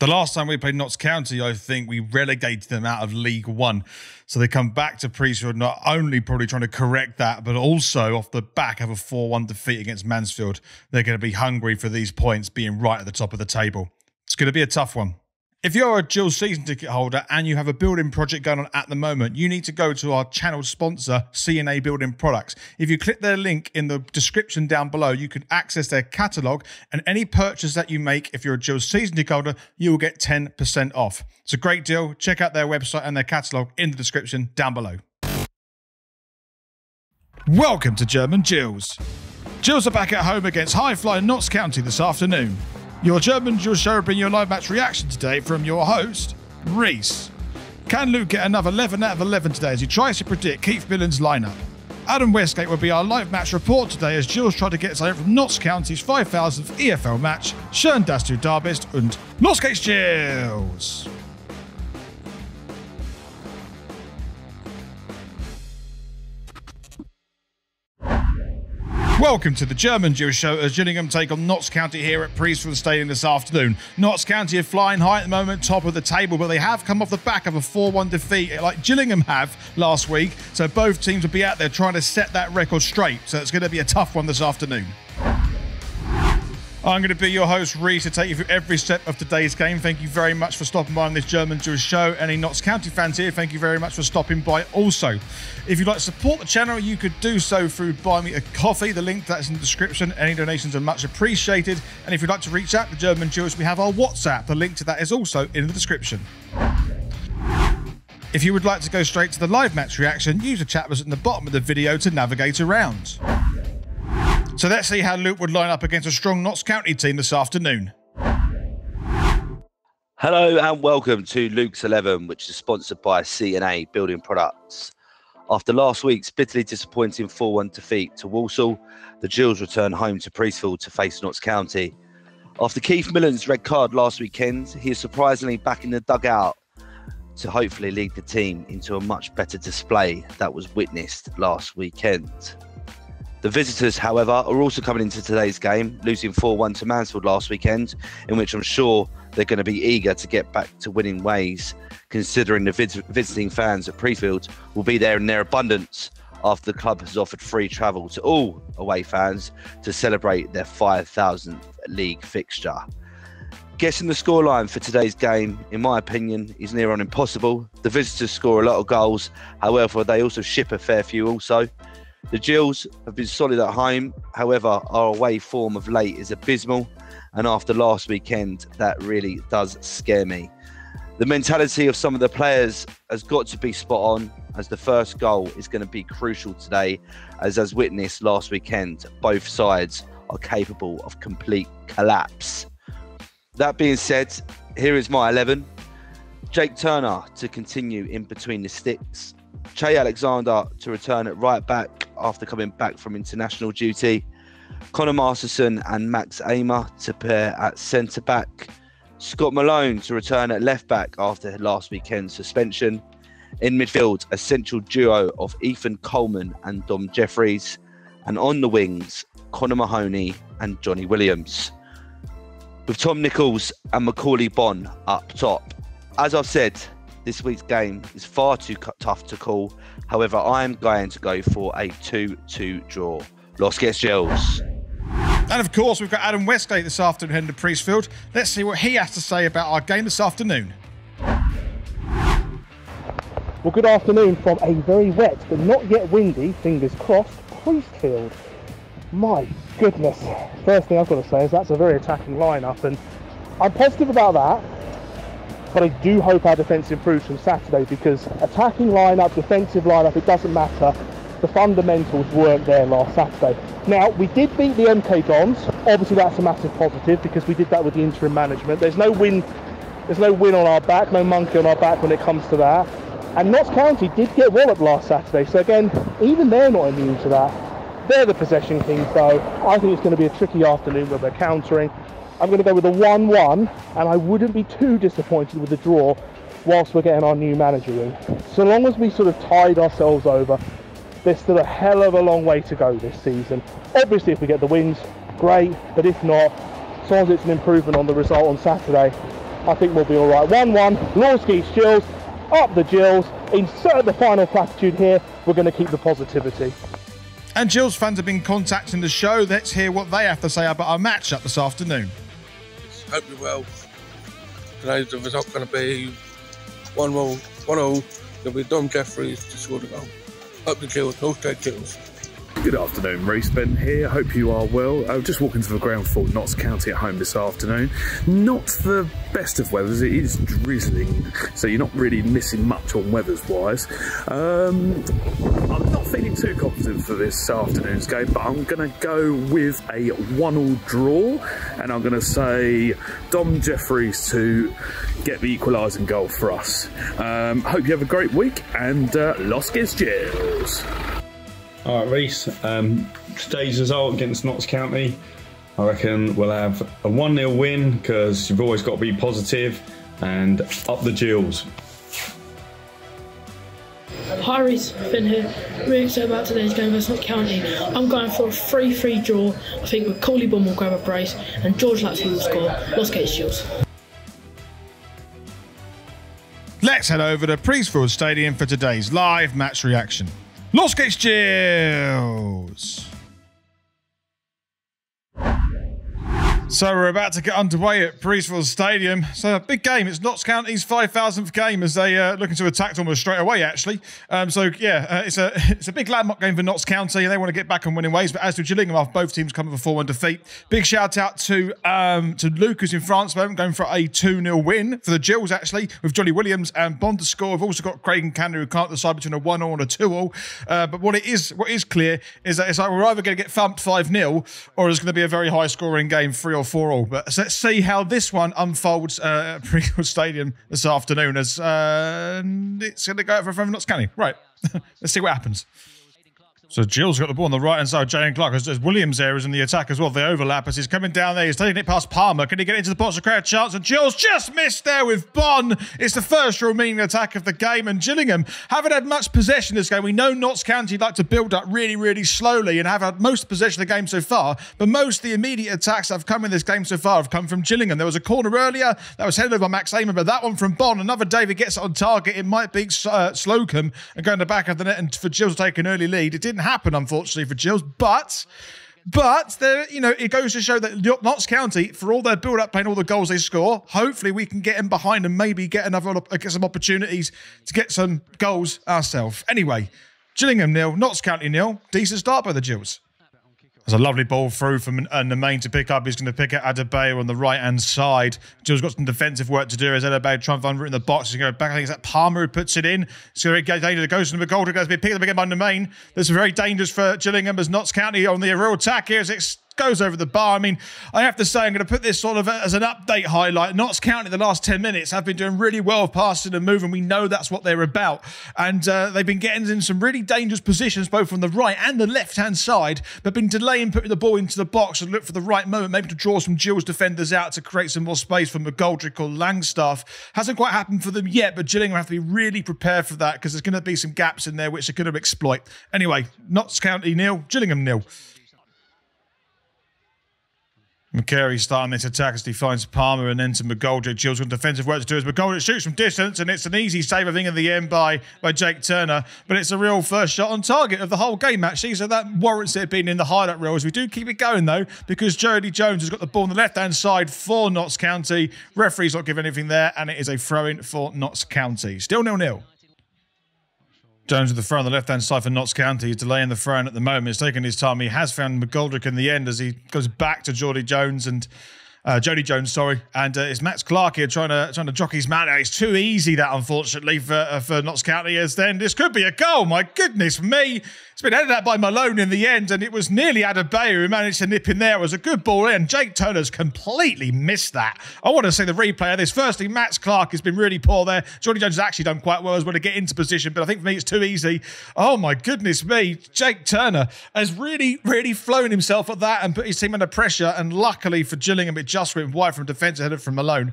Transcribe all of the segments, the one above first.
The last time we played Notts County, I think we relegated them out of League One. So they come back to Priestfield, not only probably trying to correct that, but also off the back of a 4-1 defeat against Mansfield. They're going to be hungry for these points, being right at the top of the table. It's going to be a tough one. If you're a Gills season ticket holder and you have a building project going on at the moment, you need to go to our channel sponsor, C&A Building Products. If you click their link in the description down below, you can access their catalogue, and any purchase that you make, if you're a Gills season ticket holder, you will get 10% off. It's a great deal. Check out their website and their catalogue in the description down below. Welcome to German Gills. Gills are back at home against high-flying Notts County this afternoon. Your German Gills show will bring you a live match reaction today from your host, Reese. Can Luke get another 11 out of 11 today as he tries to predict Keith Millen's lineup? Adam Wesgate will be our live match report today as Gills try to get something from Notts County's 5,000th EFL match, Schön, dass du da bist und Los geht's Gills! Welcome to the German Gills show as Gillingham take on Notts County here at Priestfields Stadium this afternoon. Notts County are flying high at the moment, top of the table, but they have come off the back of a 4-1 defeat like Gillingham have last week. So both teams will be out there trying to set that record straight. So it's going to be a tough one this afternoon. I'm going to be your host, Reese, to take you through every step of today's game. Thank you very much for stopping by on this German Gills show. Any Notts County fans here, thank you very much for stopping by also. If you'd like to support the channel, you could do so through Buy Me a Coffee. The link to that is in the description. Any donations are much appreciated. And if you'd like to reach out to German Gills, we have our WhatsApp. The link to that is also in the description. If you would like to go straight to the live match reaction, use the chat button at the bottom of the video to navigate around. So let's see how Luke would line up against a strong Notts County team this afternoon. Hello and welcome to Luke's 11, which is sponsored by C&A Building Products. After last week's bitterly disappointing 4-1 defeat to Walsall, the Gills return home to Priestfield to face Notts County. After Keith Millen's red card last weekend, he is surprisingly back in the dugout to hopefully lead the team into a much better display that was witnessed last weekend. The visitors, however, are also coming into today's game, losing 4-1 to Mansfield last weekend, in which I'm sure they're going to be eager to get back to winning ways, considering the visiting fans at Priestfield will be there in their abundance after the club has offered free travel to all away fans to celebrate their 5,000th league fixture. Guessing the scoreline for today's game, in my opinion, is near on impossible. The visitors score a lot of goals, however, they also ship a fair few also. The Gills have been solid at home, however, our away form of late is abysmal, and after last weekend, that really does scare me. The mentality of some of the players has got to be spot on, as the first goal is going to be crucial today, as witnessed last weekend, both sides are capable of complete collapse. That being said, here is my 11. Jake Turner to continue in between the sticks. Che Alexander to return at right back after coming back from international duty. Connor Masterson and Max Amer to pair at centre back. Scott Malone to return at left back after last weekend's suspension. In midfield, a central duo of Ethan Coleman and Dom Jeffries. And on the wings, Connor Mahoney and Johnny Williams, with Tom Nichols and Macaulay Bonne up top. As I've said, this week's game is far too tough to call. However, I'm going to go for a 2-2 draw. Los geht's Gills. And of course, we've got Adam Wesgate this afternoon heading to Priestfield. Let's see what he has to say about our game this afternoon. Well, good afternoon from a very wet but not yet windy, fingers crossed, Priestfield. My goodness. First thing I've got to say is that's a very attacking lineup, and I'm positive about that. But I do hope our defence improves from Saturday, because attacking lineup, defensive lineup, it doesn't matter. The fundamentals weren't there last Saturday. Now, we did beat the MK Dons. Obviously, that's a massive positive because we did that with the interim management. There's no win on our back, no monkey on our back when it comes to that. And Notts County did get walloped last Saturday. So again, even they're not immune to that. They're the possession kings, though. I think it's going to be a tricky afternoon where we're countering. I'm going to go with a 1-1, and I wouldn't be too disappointed with the draw whilst we're getting our new manager in. So long as we sort of tide ourselves over, there's still a hell of a long way to go this season. Obviously, if we get the wins, great, but if not, as long as it's an improvement on the result on Saturday, I think we'll be all right. 1-1, Wesgate Gills, up the Gills. Insert the final platitude here. We're going to keep the positivity. And Gills fans have been contacting the show. Let's hear what they have to say about our matchup this afternoon. Hope you're well. Today's the result going to be 1-0. It'll be Dom Jeffries to score the goal. Up the Gills, Wesgate Gills. Good afternoon, Reece. Ben here. Hope you are well. Just walking to the ground for Notts County at home this afternoon. Not the best of weathers. It is drizzling, so you're not really missing much on weathers-wise. I'm not feeling too confident for this afternoon's game, but I'm going to go with a 1-1 draw, and I'm going to say Dom Jeffries to get the equalising goal for us. Hope you have a great week, and Wesgate Gills. All right, Reece, today's result against Notts County, I reckon we'll have a 1-0 win because you've always got to be positive, and up the Gills. Hi Reece, Finn here. Really excited about today's game versus Notts County. I'm going for a 3-3 draw. I think with Coley Bum will grab a brace and George Lapsley will score. Wesgate Gills. Let's head over to Priestfields Stadium for today's live match reaction. Wesgate Gills. So we're about to get underway at Priestfields Stadium. So a big game. It's Notts County's 5,000th game as they looking to attack almost straight away, actually. It's a big landmark game for Notts County. They want to get back on winning ways, but as do Gillingham, off both teams coming with a 4-1 defeat. Big shout out to Luke, who's in France, going for a 2-0 win for the Gills, actually, with Johnny Williams and Bond to score. We've also got Craig and Candy, who can't decide between a 1-0 and a 2-0. But what is clear is that it's like we're either going to get thumped 5-0 or it's going to be a very high scoring game, 3 or 4-all. But let's see how this one unfolds at Priestfields Stadium this afternoon, as it's going to go out for Notts County. Right, let's see what happens. So Gills got the ball on the right-hand side. Jalen Clark, as Williams there is in the attack as well. The overlap as he's coming down there. He's taking it past Palmer. Can he get into the box? A crowd chance, and Gills just missed there with Bon. It's the first real meaning attack of the game, and Gillingham haven't had much possession this game. We know Notts County like to build up really, really slowly and have had most possession of the game so far, but most of the immediate attacks that have come in this game so far have come from Gillingham. There was a corner earlier that was headed over by Max Amon, but that one from Bon. Another David gets it on target. It might be Slocum and going to the back of the net, and for Gills to take an early lead. It didn't happen, unfortunately, for Gills, but there, it goes to show that Notts County, for all their build-up play and all the goals they score, hopefully we can get in behind and maybe get some opportunities to get some goals ourselves. Anyway, Gillingham 0, Notts County 0. Decent start by the Gills. There's a lovely ball through from the main to pick up. He's going to pick out Adebayo on the right-hand side. Gills got some defensive work to do as Adebayo trying to find route in the box. He's going to go back. I think it's that Palmer who puts it in. It's going to get dangerous. It goes to the McGoldrick. Goes to be picked up again by the main. This is very dangerous for Gillingham as Notts County on the real attack here as it goes over the bar. I mean, I have to say, I'm going to put this sort of as an update highlight. Notts County the last 10 minutes have been doing really well with passing and moving. We know that's what they're about. And they've been getting in some really dangerous positions, both from the right and the left-hand side, but been delaying putting the ball into the box and look for the right moment, maybe to draw some Gills defenders out to create some more space for McGoldrick or Langstaff. Hasn't quite happened for them yet, but Gillingham have to be really prepared for that because there's going to be some gaps in there which they're going to exploit. Anyway, Notts County 0, Gillingham 0. McCary starting this attack as he finds Palmer and then to McGoldrick. Gills got defensive work to do as McGoldrick shoots from distance, and it's an easy save, I think, at the end by Jake Turner. But it's a real first shot on target of the whole game, actually, so that warrants it being in the highlight reel. As we do keep it going, though, because Jody Jones has got the ball on the left-hand side for Notts County. Referee's not giving anything there, and it is a throw-in for Notts County. Still 0-0. Jones with the throw on the left-hand side for Notts County. He's delaying the throw-in at the moment. He's taking his time. He has found McGoldrick in the end as he goes back to Jody Jones and Jody Jones, sorry. And it's Max Clark here trying to jockey his man out. It's too easy, that, unfortunately, for Notts County, as then this could be a goal. My goodness me. It's been headed out by Malone in the end, and it was nearly Adebayo who managed to nip in there. It was a good ball in. Jake Turner's completely missed that. I want to see the replay of this. Firstly, Max Clark has been really poor there. Jody Jones has actually done quite well as well to get into position, but I think for me it's too easy. Oh my goodness me. Jake Turner has really, really flown himself at that and put his team under pressure, and luckily for Gillingham, it just went wide from defence ahead of from Malone.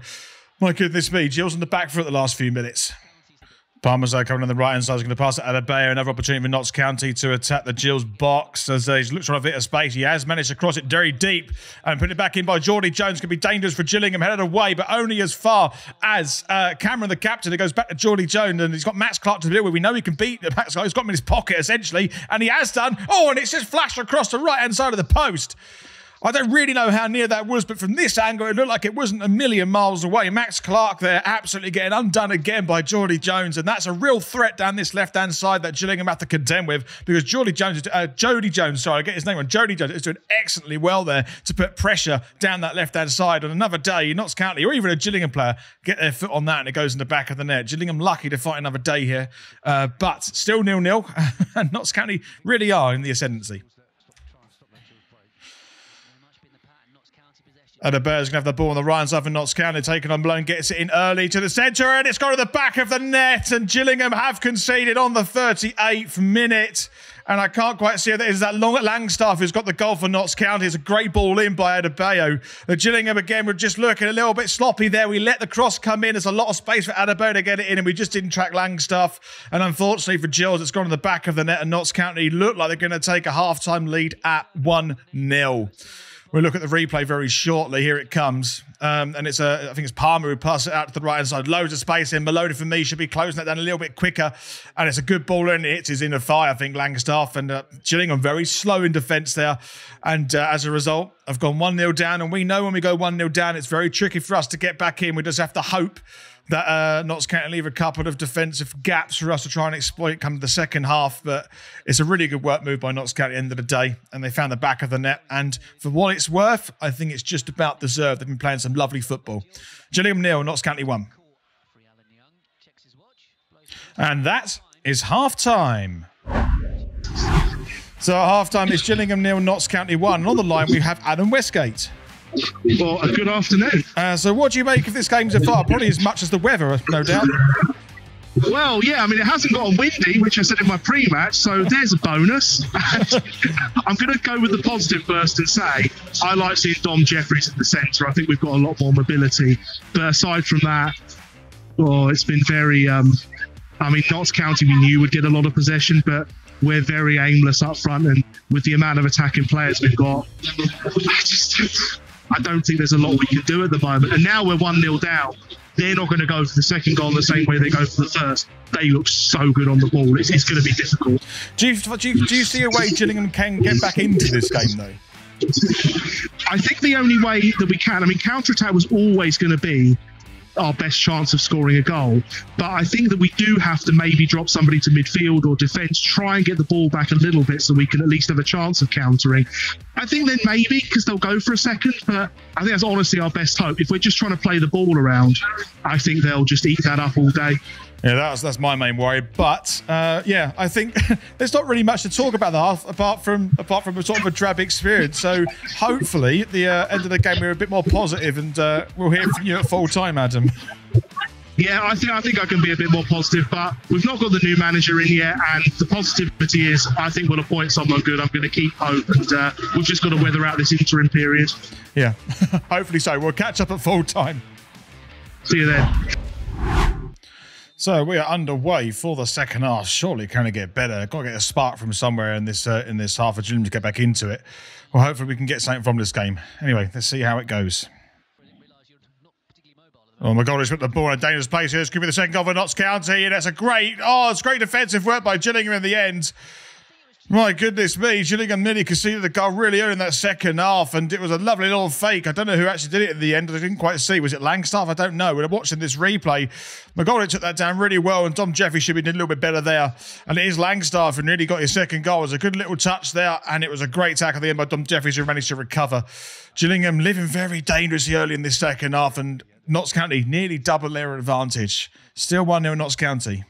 My goodness me. Gills on the back foot the last few minutes. Parmesan coming on the right-hand side is going to pass it out of Bayer. Another opportunity for Notts County to attack the Gills box as he's looks trying to fit a space. He has managed to cross it very deep and put it back in by Geordie Jones. Could be dangerous for Gillingham, headed away, but only as far as Cameron, the captain. It goes back to Geordie Jones, and he's got Max Clark to deal with. We know he can beat Max Clark. He's got him in his pocket, essentially, and he has done. Oh, and it's just flashed across the right-hand side of the post. I don't really know how near that was, but from this angle, it looked like it wasn't a million miles away. Max Clark there absolutely getting undone again by Geordie Jones, and that's a real threat down this left-hand side that Gillingham have to contend with, because Jody Jones, I get his name wrong, Jody Jones is doing excellently well there to put pressure down that left-hand side. On another day, Notts County, or even a Gillingham player, get their foot on that and it goes in the back of the net. Gillingham lucky to fight another day here, but still 0-0, and Notts County really are in the ascendancy. Adebayo's going to have the ball on the right side for Notts County, taking on Blown, gets it in early to the centre, and it's gone to the back of the net, and Gillingham have conceded on the 38th minute. And I can't quite see it. It's that Langstaff who's got the goal for Notts County. It's a great ball in by Adebayo. The Gillingham, again, were just looking a little bit sloppy there. We let the cross come in. There's a lot of space for Adebayo to get it in, and we just didn't track Langstaff. And unfortunately for Gills, it's gone to the back of the net, and Notts County look like they're going to take a half-time lead at 1-0. We'll look at the replay very shortly. Here it comes. And it's I think it's Palmer who passes it out to the right-hand side. Loads of space in. Maloney, for me, should be closing that down a little bit quicker. And it's a good ball in. It hits his inner thigh, I think, Langstaff. And Gillingham very slow in defence there. And as a result, I've gone 1-0 down. And we know when we go 1-0 down, it's very tricky for us to get back in. We just have to hope that Notts County leave a couple of defensive gaps for us to try and exploit come the second half. But it's a really good work move by Notts County at the end of the day. And they found the back of the net. And for what it's worth, I think it's just about deserved. They've been playing some lovely football. Gillingham 0, Notts County 1. And that is half-time. So at half-time, it's Gillingham 0, Notts County 1. And on the line, we have Adam Wesgate. Well, a good afternoon. So what do you make of this game so far? Probably as much as the weather, no doubt. Well, yeah, I mean, it hasn't gotten windy, which I said in my pre-match, so there's a bonus. I'm going to go with the positive first and say I like seeing Dom Jeffries at the centre. I think we've got a lot more mobility. But aside from that, it's been very... I mean, Notts County we knew would get a lot of possession, but we're very aimless up front, and with the amount of attacking players we've got, I don't think there's a lot we can do at the moment. And now we're 1-0 down. They're not going to go for the second goal the same way they go for the first. They look so good on the ball. It's going to be difficult. Do you see a way Gillingham can get back into this game, though? I think the only way that we can, I mean, counter-attack was always going to be our best chance of scoring a goal. But I think that we do have to maybe drop somebody to midfield or defence, try and get the ball back a little bit so we can at least have a chance of countering. I think then maybe, because they'll go for a second, but I think that's honestly our best hope. If we're just trying to play the ball around, I think they'll just eat that up all day. Yeah, that's my main worry. But yeah, I think there's not really much to talk about the half apart from a sort of a drab experience. So hopefully at the end of the game we're a bit more positive, and we'll hear from you at full time, Adam. Yeah, I think I can be a bit more positive, but we've not got the new manager in yet, and the positivity is I think we'll appoint someone good. I'm going to keep hope, and we've just got to weather out this interim period. Yeah, hopefully so. We'll catch up at full time. See you then. So we are underway for the second half. Surely can it get better? Got to get a spark from somewhere in this half of June to get back into it. Well, hopefully we can get something from this game. Anyway, let's see how it goes. Oh my God, he's put the ball in a dangerous place here. It's going to be the second goal for Notts County, and that's it's great defensive work by Gillingham in the end. My goodness me, Gillingham nearly conceded the goal really early in that second half, and it was a lovely little fake. I don't know who actually did it at the end. I didn't quite see. Was it Langstaff? I don't know. We're watching this replay. McGoldrick took that down really well, and Dom Jeffries should be doing a little bit better there. And it is Langstaff who nearly got his second goal. It was a good little touch there, and it was a great tackle at the end by Dom Jeffries who managed to recover. Gillingham living very dangerously early in this second half, and Notts County nearly double their advantage. Still 1-0 Notts County.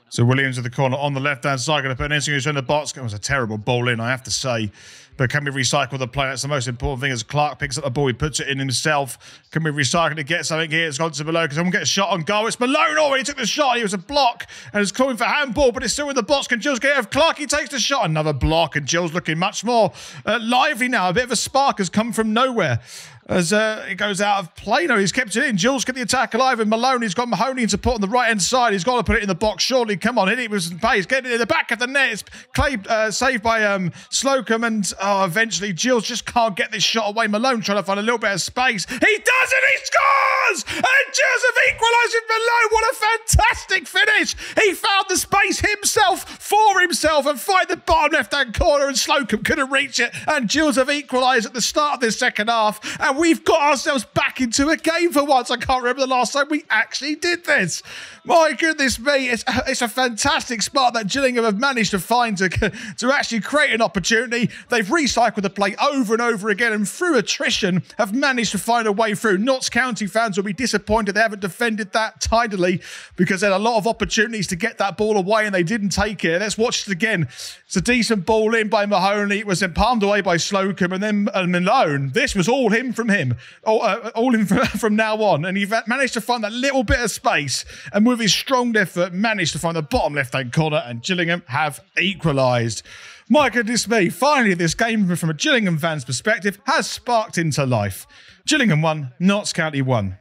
So Williams with the corner on the left-hand side, going to put an instinct in the box. It was a terrible ball in, I have to say. But can we recycle the play? That's the most important thing. As Clark picks up the ball, he puts it in himself. Can we recycle to get something here? It's gone to below because someone gets a shot on goal. It's Malone already took the shot. He was a block and is calling for handball, but it's still in the box. Can Gills get it? If Clark, takes the shot. Another block, and Gills looking much more lively now. A bit of a spark has come from nowhere. As it goes out of play. No, he's kept it in. Gills get the attack alive, and Malone, he's got Mahoney in support on the right-hand side. He's got to put it in the box, surely. Come on, hit it with some pace. Get it in the back of the net. It's saved by Slocum, and eventually Gills just can't get this shot away. Malone trying to find a little bit of space. He does it! He scores! And Gills have equalised with Malone. What a fantastic finish! He found the space himself for himself and find the bottom left-hand corner, and Slocum couldn't reach it. And Gills have equalised at the start of this second half, and we've got ourselves back into a game for once. I can't remember the last time we actually did this. My goodness me, it's a fantastic spot that Gillingham have managed to find to actually create an opportunity. They've recycled the play over and over again, and through attrition have managed to find a way through. Notts County fans will be disappointed they haven't defended that tidily, because they had a lot of opportunities to get that ball away and they didn't take it. Let's watch it again. It's a decent ball in by Mahoney. It was then palmed away by Slocum, and then Malone. This was all him from him. All him from now on. And he managed to find that little bit of space, and with his strong effort managed to find the bottom left-hand corner, and Gillingham have equalised. My goodness me, finally this game from a Gillingham fan's perspective has sparked into life. Gillingham 1, Notts County 1.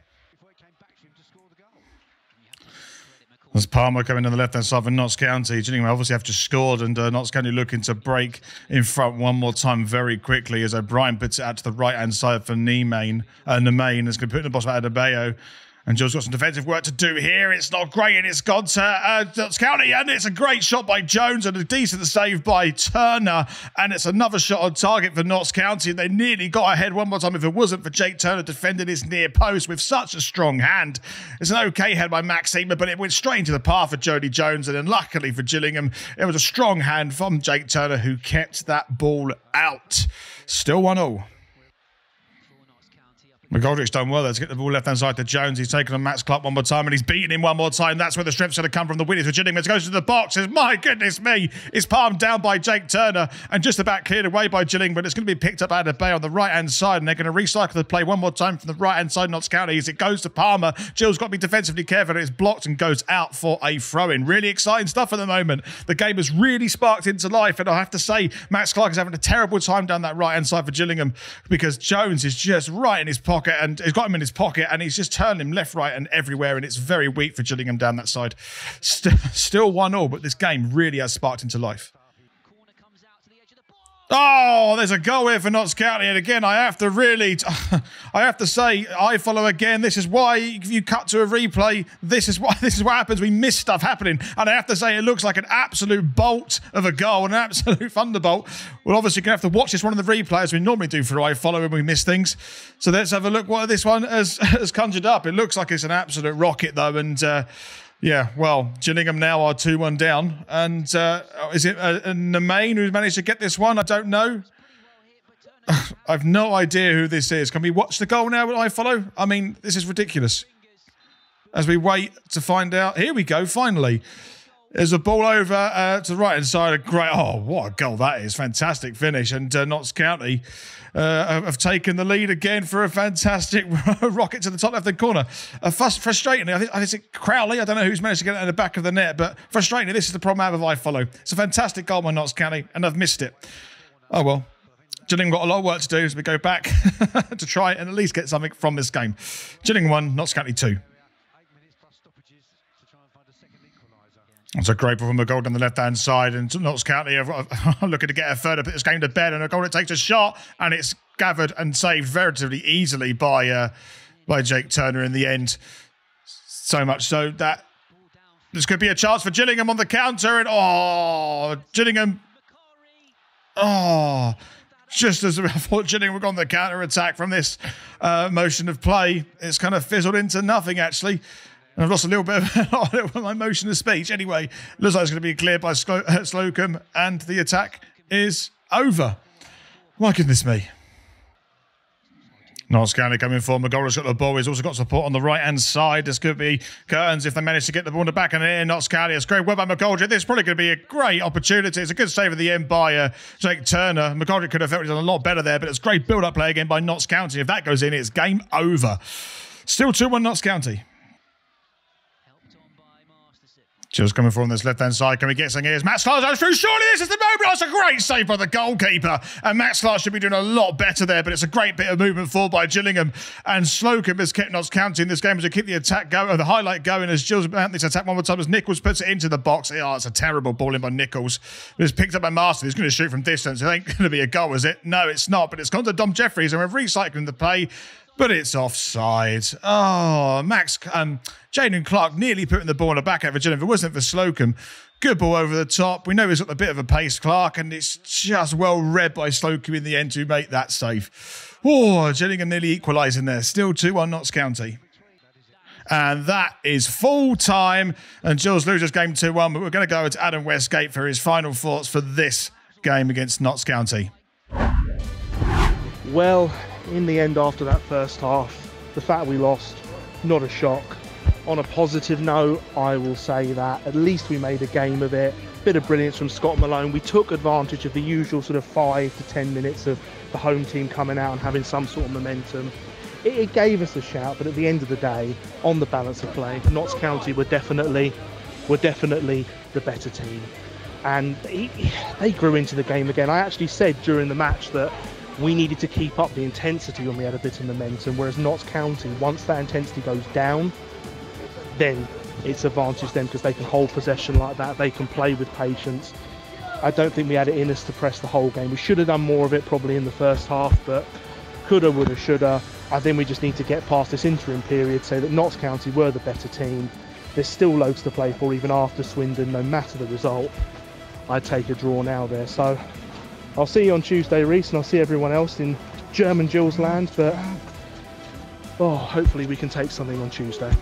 As Palmer coming on the left-hand side for Notts County. Gillingham obviously have just scored, and Notts County looking to break in front one more time very quickly as O'Brien puts it out to the right-hand side for Nemain. Nemain is going to put in the box by Adebayo. And Gills got some defensive work to do here. It's not great, and it's gone to Notts County, and it's a great shot by Jones and a decent save by Turner, and it's another shot on target for Notts County. They nearly got ahead one more time if it wasn't for Jake Turner defending his near post with such a strong hand. It's an okay head by Max Seaman, but it went straight into the path for Jody Jones, and then luckily for Gillingham, it was a strong hand from Jake Turner who kept that ball out. Still 1-0. McGoldrick's done well there to get the ball left-hand side to Jones. He's taken on Max Clark one more time, and he's beaten him one more time. That's where the strength's going to come from. The win is for Gillingham. It goes to the box. My goodness me. It's palmed down by Jake Turner and just about cleared away by Gillingham, but it's going to be picked up out of Bay on the right-hand side, and they're going to recycle the play one more time from the right-hand side, Notts County, as it goes to Palmer. Gills got to be defensively careful. It's blocked and goes out for a throw-in. Really exciting stuff at the moment. The game has really sparked into life, and I have to say, Max Clark is having a terrible time down that right-hand side for Gillingham, because Jones is just right in his pocket, and he's got him in his pocket, and he's just turned him left, right, and everywhere, and it's very weak for Gillingham down that side. Still 1-0, but this game really has sparked into life. Oh, there's a goal here for Notts County, and again, I have to say, I follow again. This is why, if you cut to a replay, this is what happens. We miss stuff happening, and I have to say, it looks like an absolute bolt of a goal, an absolute thunderbolt. We're obviously going to have to watch this one of the replays as we normally do for I follow when we miss things. So let's have a look what this one has conjured up. It looks like it's an absolute rocket, though, and yeah, well, Gillingham now are 2-1 down. And is it Nemain who's managed to get this one? I don't know. I've no idea who this is. Can we watch the goal now that I follow? I mean, this is ridiculous. As we wait to find out. Here we go, finally. There's a ball over to the right-hand side. A great, oh, what a goal that is. Fantastic finish. And Notts County have taken the lead again for a fantastic rocket to the top left-hand corner. Frustratingly, I think it's Crowley. I don't know who's managed to get it in the back of the net, but frustratingly, this is the problem I have with I follow. It's a fantastic goal by Notts County, and I've missed it. Oh, well. Gillingham got a lot of work to do as we go back to try and at least get something from this game. Gillingham 1, Notts County 2. It's a great ball from McGold on the left-hand side, and Notts County are looking to get a third, put this game to bed, and McGold takes a shot, and it's gathered and saved relatively easily by Jake Turner in the end. So much so that this could be a chance for Gillingham on the counter, and Gillingham, just as I thought Gillingham were on the counter-attack from this motion of play, it's kind of fizzled into nothing, actually. And I've lost a little bit of my motion of speech. Anyway, looks like it's going to be cleared by Slocum, and the attack is over. My goodness me. Notts County coming forward. McGoldrick's got the ball. He's also got support on the right-hand side. This could be curtains if they manage to get the ball in the back. And here, Notts County. It's great work by McGoldrick. This is probably going to be a great opportunity. It's a good save at the end by Jake Turner. McGoldrick could have done a lot better there, but it's great build-up play again by Notts County. If that goes in, it's game over. Still 2-1 Notts County. Just coming from this left-hand side. Can we get something here? Matt Slar's out through. Surely this is the moment. That's a great save by the goalkeeper. And Matt Slar should be doing a lot better there, but it's a great bit of movement forward by Gillingham. And Slocum has kept Notts County in this game as they keep the attack going, or the highlight going as Gills mounts this attack one more time as Nichols puts it into the box. Oh, it's a terrible ball in by Nichols. It's picked up by Marston. He's going to shoot from distance. It ain't going to be a goal, is it? No, it's not. But it's gone to Dom Jeffries, and we're recycling the play. But it's offside. Oh, Jaden Clark nearly putting the ball in the back over Gillingham. If it wasn't for Slocum, good ball over the top. We know he's got a bit of a pace, Clark, and it's just well read by Slocum in the end to make that save. Oh, Gillingham nearly equalising there. Still 2-1 Notts County. And that is full time. And Gills loses game 2-1, but we're going to go to Adam Wesgate for his final thoughts for this game against Notts County. Well, in the end, after that first half, the fact we lost, not a shock. On a positive note, I will say that at least we made a game of it. Bit of brilliance from Scott Malone. We took advantage of the usual sort of 5 to 10 minutes of the home team coming out and having some sort of momentum. It gave us a shout, but at the end of the day, on the balance of play, Notts County were definitely the better team. And they grew into the game again. I actually said during the match that we needed to keep up the intensity when we had a bit of momentum, whereas Notts County, once that intensity goes down, then it's advantage them because they can hold possession like that, they can play with patience. I don't think we had it in us to press the whole game. We should have done more of it probably in the first half, but coulda, woulda, shoulda. I think we just need to get past this interim period, say that Notts County were the better team. There's still loads to play for even after Swindon, no matter the result. I'd take a draw now there. So I'll see you on Tuesday, Reese, and I'll see everyone else in German Gills land, but hopefully we can take something on Tuesday.